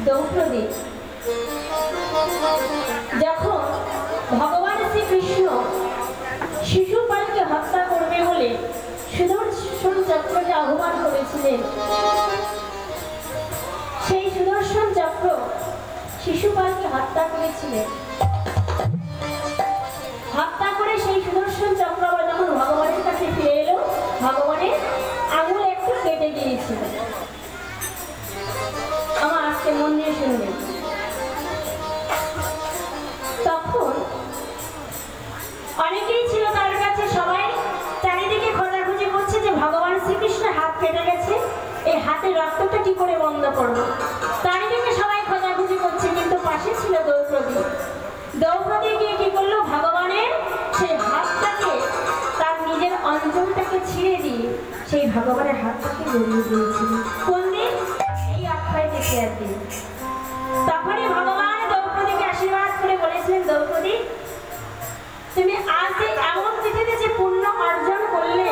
দ্রৌপদী যখন ভগবান শ্রীকৃষ্ণ শিশুপালকে হত্যা করবে বলে সুদর্শন চক্রকে আহ্বান করেছিলেন, সেই সুদর্শন চক্র শিশুপালকে হত্যা করেছিলেন। হত্যা করে সেই সুদর্শন চক্র আবার যখন ভগবানের কাছে ফিরে এলো, ভগবানের আঙুল একটু কেটে গিয়েছিল। আমার আজকে মন দিয়ে শুনবে। তখন অনেকেই ছিল তার কাছে, সবাই চারিদিকে খোঁজাখুঁজি করছে যে ভগবান শ্রীকৃষ্ণের হাত কেটে গেছে, এই হাতের রক্তটা কি করে বন্ধ করবো। চারিদিকে সবাই খোঁজাখুঁজি করছে, কিন্তু পাশে ছিল দ্রৌপদী। দ্রৌপদী গিয়ে কি করলো, ভগবানের সেই হাতটাকে, তার নিজের অঞ্চলটাকে ছিঁড়ে দিয়ে সেই ভগবানের হাতটাকে জড়িয়ে দিয়েছিল। কোন দিন? এই অক্ষয় তৃতীয়ার দিন। তখনই ভগবান দ্রৌপদীকে আশীর্বাদ করে বলেছিলেন, দ্রৌপদী তুমি আজ এমন তিথিতে যে পুণ্য অর্জন করলে,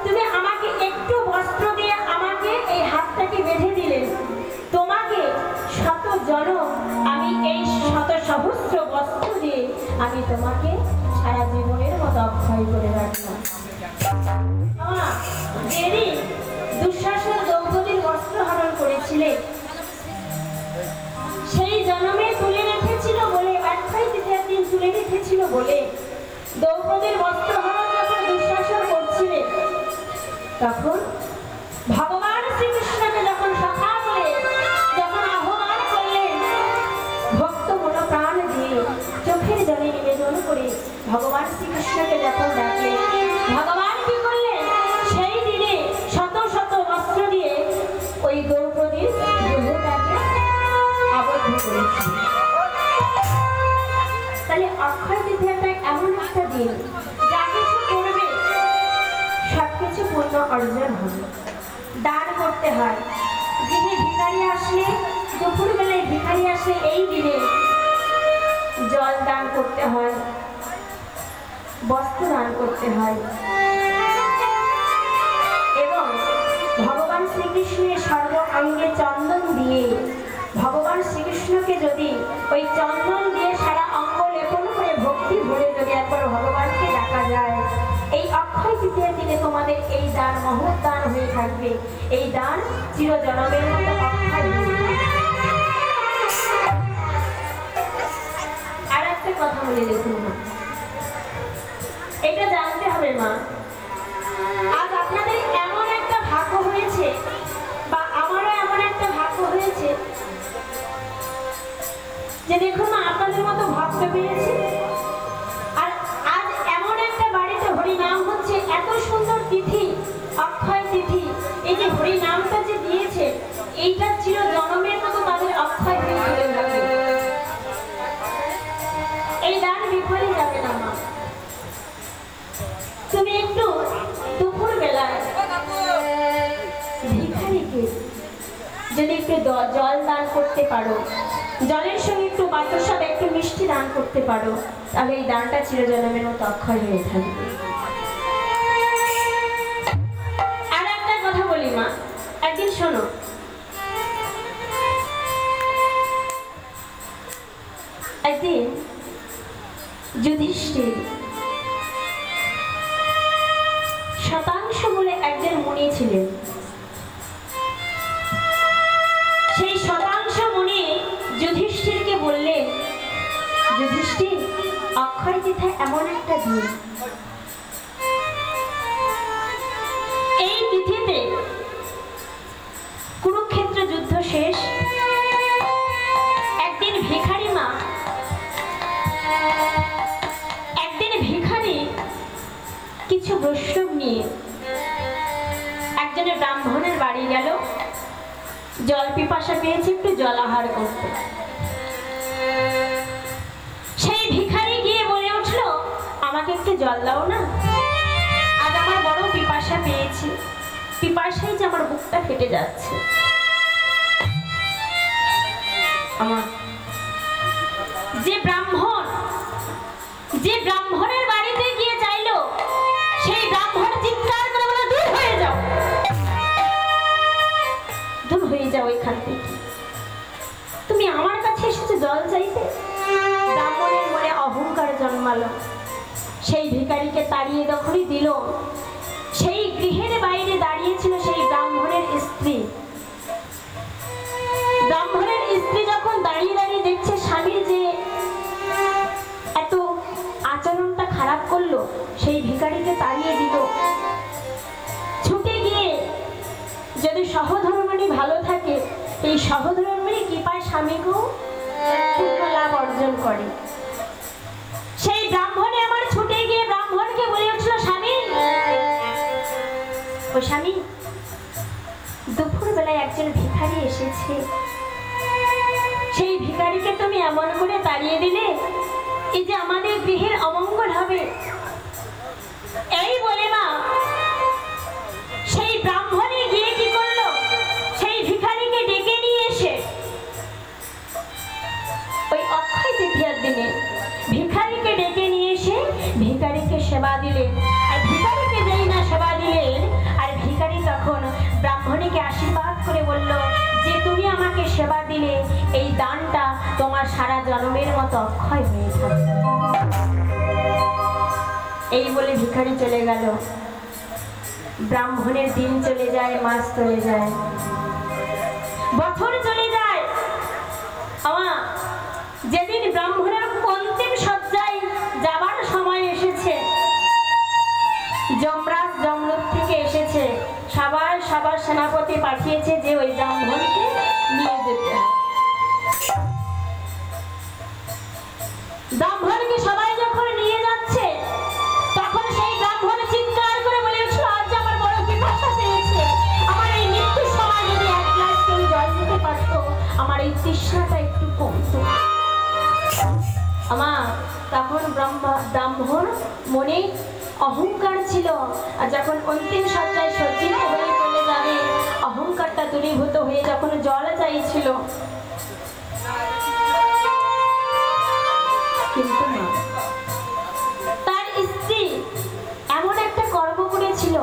তুমি আমাকে একটু বস্ত্র দিয়ে আমাকে এই হাতটাকে বেঁধে দিলে, তোমাকে শত জনম আমি এই শত সহস্র বস্ত্র দিয়ে আমি তোমাকে সারা জীবনের মতো অক্ষয় করে রাখলাম। যেদিন দুঃশাসন দ্রৌপদীর বস্ত্র হরণ করেছিলেন, সেই জন্মে তুলে রেখেছিল বলে, অক্ষয় তৃতীয়ার দিন তুলে রেখেছিল বলে, দ্রৌপদীর বস্ত্র হরণ যখন দুঃশাসন করছিলেন, তখন ভগবান শ্রীকৃষ্ণকে যখন সখা বলে যখন আহ্বান করলেন, ভক্ত মনোপ্রাণ দিয়ে চোখের জলে নিবেদন করে ভগবান শ্রীকৃষ্ণকে যখন ডাকলেন, ভগবান কি করলেন, সেই দিনে শত শত বস্ত্র দিয়ে ওই দ্রৌপদীর দেহটাকে আবদ্ধ করেছে। তাহলে অক্ষয় তৃতীয়াটা এমন একটা দিন, যা কিছু করবে সবকিছু পূর্ণ অর্জন হবে। দান করতে হয়, দিনে ভিখারি আসলে, দুপুর বেলায় ভিখারি আসলে এই দিনে জল দান করতে হয়, বস্ত্র দান করতে হয়, এবং ভগবান শ্রীকৃষ্ণের সর্ব অঙ্গে চন্দন দিয়ে ভগবান শ্রীকৃষ্ণকে যদি ওই চন্দন দিয়ে সারা অঙ্গ লেপন করে ভক্তি ভরে যদি একবার ভগবানকে ডাকা যায়, এই অক্ষয় তৃতীয়ার দিনে তোমাদের এই দান মহৎ দান হয়ে থাকবে। এই দান চিরজনমের মতো অক্ষয় হয়ে থাকবে। আর একটা কথা বলে দেখুন মা, এটা জানতে হবে মা, আজ আপনাদের এমন একটা ভাগ্য হয়েছে, বা আমারও এমন একটা ভাগ্য হয়েছে যে দেখুন মা, আপনাদের মতো ভক্ত পেয়েছে। আর আজ এমন একটা বাড়িতে হরিনাম হচ্ছে, এত সুন্দর তিথি, অক্ষয় তিথি, এই যে হরিনামটা যে দিয়েছে, এইটা চির জনমের মতো তাদের অক্ষয় হয়ে চলে যাবে। এই দান বিফলে যাবে না মা। তুমি একটু দুপুর বেলায় ভিখারিকে যদি একটু জল দান করতে পারো, জলের সঙ্গে একটু বাতাসা, একটু মিষ্টি দান করতে পারো, তাহলে এই দানটা চিরজন্মের মতো অক্ষয় হয়ে থাকবে। আর একটা কথা বলি মা, একদিন শোনো, একদিন যুধিষ্ঠির শতাংশ বলে একজন মুনি ছিলেন। সেই শতাংশ মুনি যুধিষ্ঠিরকে বললেন, যুধিষ্ঠির, অক্ষয় তৃতীয়া এমন একটা দিন, এই তিথিতে কুরুক্ষেত্র যুদ্ধ শেষ, একদিন ভিখারি কিছু বৈষ্ণব নিয়ে একজনের ব্রাহ্মণের বাড়ি গেল, জল পিপাসা পেয়েছে, একটু জলাহার করতে। সেই ভিখারি গিয়ে বলে উঠলো, আমাকে একটু জল দাও না, আজ আমার বড় পিপাসা পেয়েছে, পিপাসায় যে আমার বুকটা ফেটে যাচ্ছে। আমার যে ব্রাহ্মণের বাড়িতে গিয়ে চাইলো, সেই ব্রাহ্মণ চিৎকার করে বলে, দূর হয়ে যাও, দূর হয়ে যাও এখান থেকে। জল চাইতে? ব্রাহ্মণের মনে অহংকার জন্মালো। সেই ভিখারিকে তাড়িয়ে যখনই দিল, সেই গৃহের বাইরে দাঁড়িয়েছিল সেই ব্রাহ্মণের স্ত্রী। ব্রাহ্মণের স্ত্রী যখন দাঁড়িয়ে দাঁড়িয়ে দেখছে স্বামীর যে এত আচরণটা খারাপ করলো, সেই ভিখারিকে তাড়িয়ে দিল, ছুটে গিয়ে যদি সহধর্মিণী ভালো থাকে, এই সহধর্মিণী কি পায়? স্বামীকেও পুণ্য লাভ অর্জন করে। সেই ব্রাহ্মণে আমার ছুটে গিয়ে ব্রাহ্মণকে বলে উঠল, স্বামী, ও স্বামী, দুপুর বেলায় একজন ভিখারি এসেছে, সেই ভিখারিকে তুমি এমন করে তাড়িয়ে দিলে, এই যে আমাদের গৃহের অমঙ্গল হবে। এই বলে না সেই ব্রাহ্মণে গিয়ে কি করলো? সেই ভিখারিকে ডেকে নিয়ে এসে ওই অক্ষয় তৃতীয়ার দিনে ভিখারিকে ডেকে নিয়ে এসে ভিখারিকে সেবা দিলেন। আর ভিখারিকে যেই না সেবা দিলেন, আর ভিখারি তখন ব্রাহ্মণীকে আশীর্বাদ করে বলল যে তুমি আমাকে সেবা দিলে, এই দানটা তোমার সারা জন্মের মতো অক্ষয় হয়ে থাকবে। এই বলে ভিখারি চলে গেল। ব্রাহ্মণের দিন চলে যায়, মাস চলে যায়, বছর চলে যায়। আমার যেদিন ব্রাহ্মণের অন্তিম শয্যায় যাবার সময় এসেছে, যমরাজ যমলোক থেকে এসেছে, সবার সেনাপতি পাঠিয়েছে যে ওই ব্রাহ্মণকে নিয়ে যেতে হবে। ব্রাহ্মণকে সবাই যখন নিয়ে যাচ্ছে, তখন সেই ব্রাহ্মণ চিৎকার করে বলে উঠল, আজ আমার বড় পিপাসা পেয়েছে, আমার এই মৃত্যুর সময় যদি এক গ্লাস কেউ জল দিতে পারতো, আমার এই তৃষ্ণাটা একটু কমতো। আমার তখন ব্রাহ্মণ মনে অহংকার ছিল, আর যখন অন্তিম সজ্জায় সজ্জিত হয়ে চলে যাবে, অহংকারটা দূরীভূত হয়ে যখন জল চাইছিল, কিন্তু না, তার স্ত্রী এমন একটা কর্ম করেছিল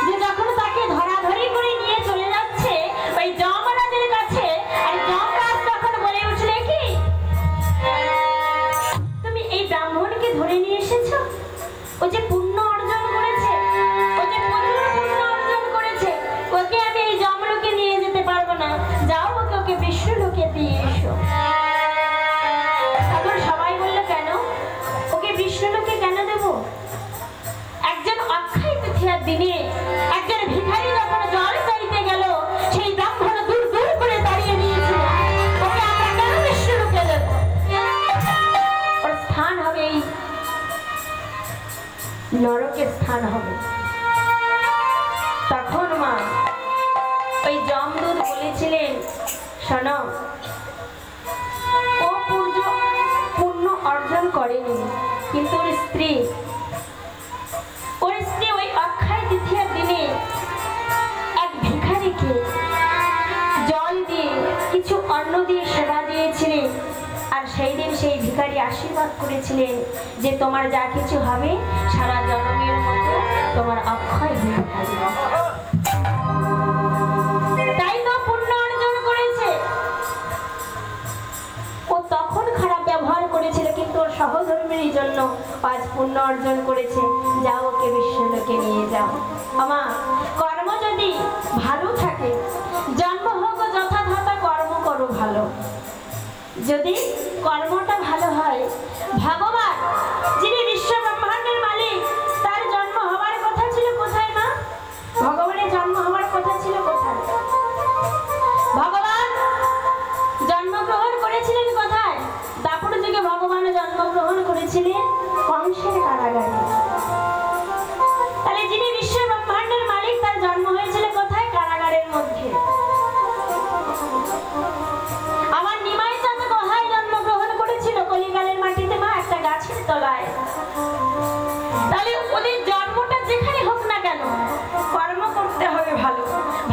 যে যখন তাকে ধরাধরি করে নিয়ে চলে যাচ্ছে ওই যমরাজের কাছে, আর যমরাজ তখন বলে উঠলে, কি তুমি এই ব্রাহ্মণকে ধরে নিয়ে এসেছো? ও যে পুণ্য অর্জন করেছে, ও যে প্রচুর পুণ্য অর্জন করেছে, ওকে আমি এই যমলোকে নিয়ে যেতে পারবো না, যাও ওকে বিষ্ণুলোকে দিয়ে এসো। তখন সবাই বললো, কেন? ওকে বিষ্ণুলোকে কেন দেব? একজন অক্ষয় তৃতীয়ার দিনে একজন ভিখারি যখন জল চাইতে গেল, সেই ব্রাহ্মণ দূর দূর করে দাঁড়িয়ে নিয়েছিল, ওকে আমরা কেন বিষ্ণুলোকে দেব? ওর স্থান হবে এই নরকের স্থান হবে। তখন মা ওই যমদূত বলেছিলেন, শোনো, ও পুণ্য অর্জন করেনি, কিন্তু ওর স্ত্রী ওই অক্ষয় তৃতীয়ার দিনে এক ভিখারিকে জল দিয়ে কিছু অন্ন দিয়ে সেবা দিয়েছিলেন। আর সেই দিন সেই ভিখারি আশীর্বাদ করেছিলেন যে তোমার যা কিছু হবে সারা জন্মের মতো তোমার অক্ষয় হয়ে থাকবে। তাই তো পুণ্য অর্জন করেছে। ও তখন খারাপ ব্যবহার করেছিল, কিন্তু ওর সহধর্মীর জন্য আজ পুণ্য অর্জন করেছে। যাও ওকে বিষ্ণুলোকে নিয়ে যাও। আমার কর্ম যদি ভালো থাকে, জন্ম হোক যথাযথ কর্ম করো ভালো। যদি কর্মটা ভালো হয়, ভগবান যিনি বিশ্ব ব্রহ্মাণ্ডের মালিক, তার জন্ম হওয়ার কথা ছিল কোথায় মা? ভগবানের জন্ম হওয়ার কথা ছিল কোথায়? ভগবান জন্মগ্রহণ করেছিলেন কোথায়? দাপর যুগে ভগবান জন্মগ্রহণ করেছিলেন কংসের কারাগারে। তাহলে যিনি বিশ্ব ব্রহ্মাণ্ডের মালিক, তার জন্ম হয়েছিল কোথায়? কারাগারের মধ্যে। আমার নিমাই চাঁদ কোথায় জন্মগ্রহণ করেছিল? কলিকালের মাটিতে মা, একটা গাছের তলায়। তাহলে ওদের জন্মটা যেখানে হোক না কেন, কর্ম করতে হবে ভালো।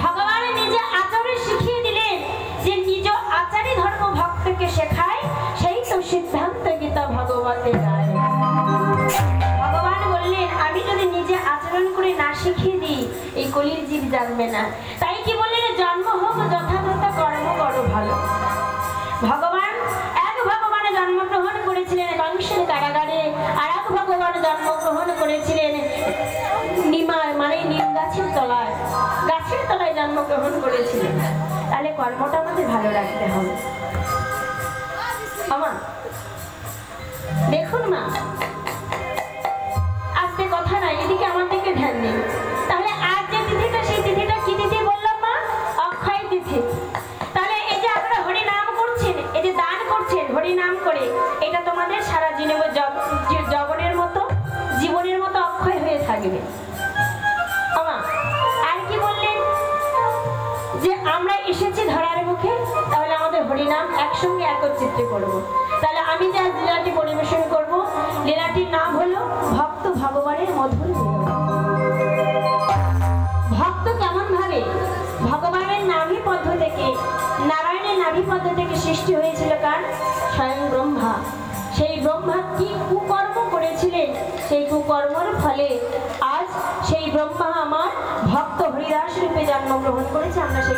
ভগবান নিজে আচারে শিখিয়ে দিলেন যে নিজ আচারী ধর্ম ভক্তকে শেখায়, সেই তো সিদ্ধান্ত গীতা ভগবতে গায়। ভগবান বললেন, আমি যদি নিজে আচরণ করে না শিখিয়ে দিই, এই কলির জীব জানবে না। তাই কি বললেন? জন্ম হোক যথাযথ কর্ম করো ভালো। ভগবান এক ভগবানে জন্মগ্রহণ করেছিলেন কংসের কারাগারে, আর এক ভগবান জন্মগ্রহণ করেছিলেন নিমায় মানে নিম গাছের তলায়, গাছের তলায় জন্মগ্রহণ করেছিলেন। তাহলে কর্মটা আমাদের ভালো রাখতে হবে। আমা দেখুন মা, আজকে কথা নাই, এদিকে আমার দিকে ধ্যান দিন। তাহলে আজ যে তিথিটা, সেই তিথিটা কি তিথি বললাম মা? অক্ষয় তিথি। তাহলে এই যে আপনারা হরি নাম করছেন, এই যে দান করছেন হরি নাম করে, এটা তোমাদের সারা জীবনের মতো অক্ষয় হয়ে থাকবে। আমা আর কি বললেন? যে আমরা এসেছি ধরার মুখে, তাহলে আমাদের হরিনাম একসঙ্গে একত্রিত করব। তাহলে আমি যে আজ লীলাটি পরিবেশন করব, লীলাটির নাম হলো ভক্ত ভগবানের মধুর মিলন। ভক্ত কেমন ভাবে ভগবানের নাভি পদ্ম থেকে, নারায়ণের নাভি পদ্ম থেকে সৃষ্টি হয়েছিল কার? স্বয়ং ব্রহ্মা। সেই ব্রহ্মা কি কুকর্ম করেছিলেন, সেই কুকর্মের ফলে আজ সেই ব্রহ্মা আমার ভক্ত হরিদাস রূপে জন্মগ্রহণ করেছে। আমরা সেই